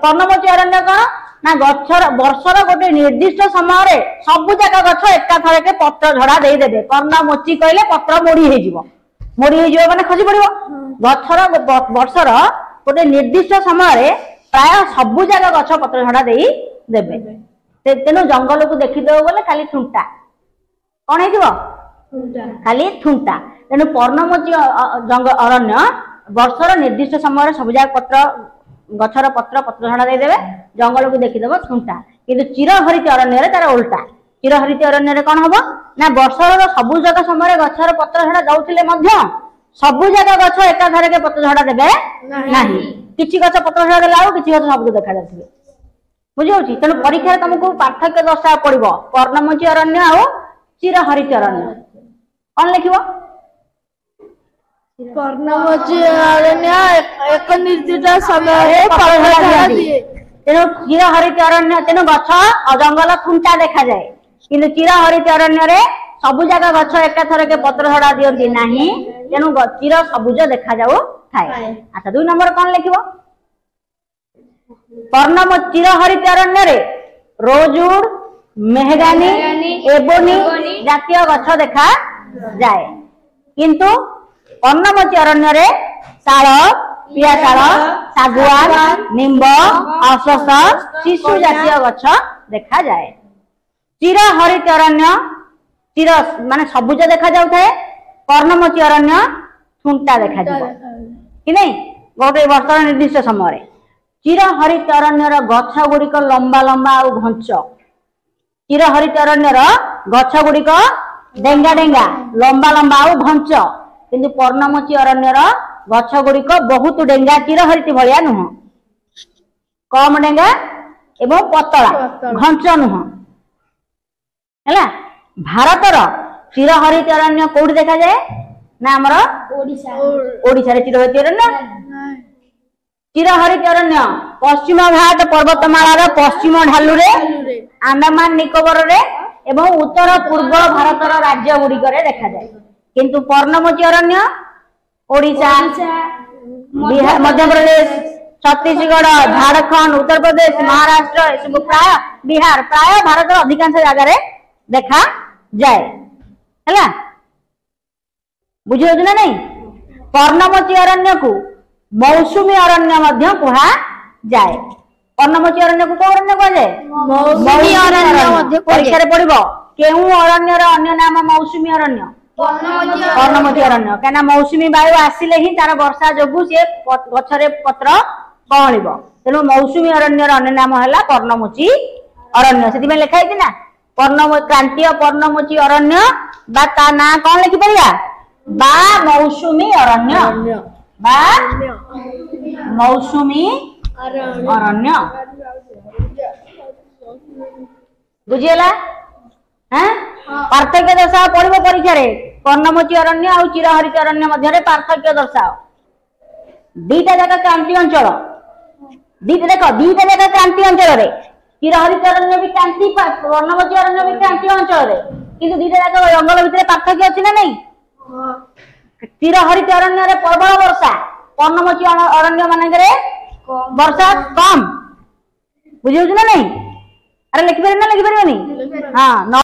पर्णमोची अरण्य कौन ना गछर वर्षर गोटे निर्दिष्ट समय सबु जाक गछ एका थरके पत्र झड़ा दे देबे। पर्णमोची कहले पत्र मोड़ी हे जीवो माने खसी पड़िबो। गछर वर्षर गोटे निर्दिष्ट समय प्राय सबु जाक गछ पत्र झड़ा दे देबे। तेनु जंगल को देखि देबो बोले खाली थुंटा कौन हेतिबो खाली थुंटा। तेनु पर्णमोची अरण्य वर्षर निर्दिष्ट समय सब जाक पत्र गछर पत्र पत्र झड़ा दे देबे। जंगल को देखि देबो थुंटा। किंतु चिरहरित अरण्य रे तार उल्टा। चिरहरित अरण्य रे कोन हबो ना वर्षर सबु जाक समय गछर पत्र झड़ा दउथिले मध्य सबु जाक गछ एका धरके पत्र झड़ा देबे नाही। किछि गछ पत्र झड़ा देला आ किछि गछ सबको देखा जाथिबे बुझियोछि। तेनु परीक्षा रे तुमको पार्थक्य दर्शा पड़िबो पर्णमोची अरण्य आ चिरहरित अरण्य कोन लिखिबो। पर्णमोची अरण्य एक निर्दिष्ट समय तेणु चिरहरित अरण्य तेणु गछ जंगल थुंटा देखा जाए। किंतु चिरहरित अरण्य रे सबु जाक गछ एका थरके पत्र झड़ा दियंती नाही। तेणु चिर सबुज देखा जाऊ थाए। अच्छा 2 नंबर कोन लिखिबो। पर्णमोची चिरहरित अरण्य रे रोजउड मेहगानी एबोनी जातीय गछ देखा जाए। किंतु पर्णमोची अरण्य रे शाल पियाशाल सागुआन निंब अश्वस शिशु जातीय गछ देखा जाए। चिरहरित अरण्य चिर माने सबुज देखा जाउ थाए। पर्णमोची अरण्य थुंटा देखा जाए कि नहीं गोटे वर्ष निर्दिष्ट समय रे। चिरहरित अरण्यर गछ गुड़िक लंबा लंबा और घंच। चिरहरित अरण्यर गछ गुड़िक डेंगा डेंगा लंबा लंबा और घंच। किंतु पर्णमोची अरण्यर गछ गुड़िक बहुत डेंगा चिरहरित भलिया नुह कम डेंगा एवं पतला घंच नुह हैला। भारतर चिरहरित अरण्य कोठी देखा जाए ना हमर ओडिसा रे चिरहरित अरण्य। चिरहरित अरण्य पश्चिम घाट पर्वतमाला पश्चिम ढालू रे अंडमान निकोबर रे एवं उत्तर पूर्व भारतर राज्य गुड़िक देखा जाए। किंतु पर्णमोची अरण्य ओडिशा बिहार मध्य प्रदेश छत्तीसगढ़ झारखंड उत्तर प्रदेश महाराष्ट्र सब प्राय बिहार प्राय भारत अधिकांश जगह देखा जाए हैला। बुझियो ना नहीं। पर्णमोची अरण्य को मौसुमी अरण्य मध्य कहा जाए। पर्णमोची अरण्य को कौ अरण्य कहा जाए मौसुमी अरण्य। परीक्षा रे पड़िबो केउ अरण्य रो अन्य नाम मौसुमी अरण्य पर्णमोची अरण्य। कहना मौसुमी वायु आसिले ही तार वर्षा जोगु से गछरे पत्र कळिबो। तेनु मौसुमी अरण्य रो अन्य नाम हैला पर्णमोची अरण्य। सेति में लिखा है ना क्रांतीय पर्णमोची अरण्य बा ता ना कोन लिखि परिया बा मौसुमी अरण्य बा मौसुमी अरण्य। बुझियला हैं पार्थक्य दर्शाओ पड़िबो परीक्षा रे। पर्णमोची अरण्य और चिरहरित अरण्य मध्य पार्थक्य दर्शाओ। दीटा जाक क्रांति अंचल देखो दीटा जाक क्रांति अंचल रे चिरहरित अरण्य भी क्रांति पर्णमोची अरण्य भी क्रांति अंचल रे। किंतु दीटा जाक जंगल भितर पार्थक्य अछि ना नहीं। चिरहरित अरण्य रे प्रबल वर्षा पर्णमोची अरण्य मानकरे वर्षा कम। बुझियो ना नहीं। अरे लिखि परबे ना लिखि परबेनी। हां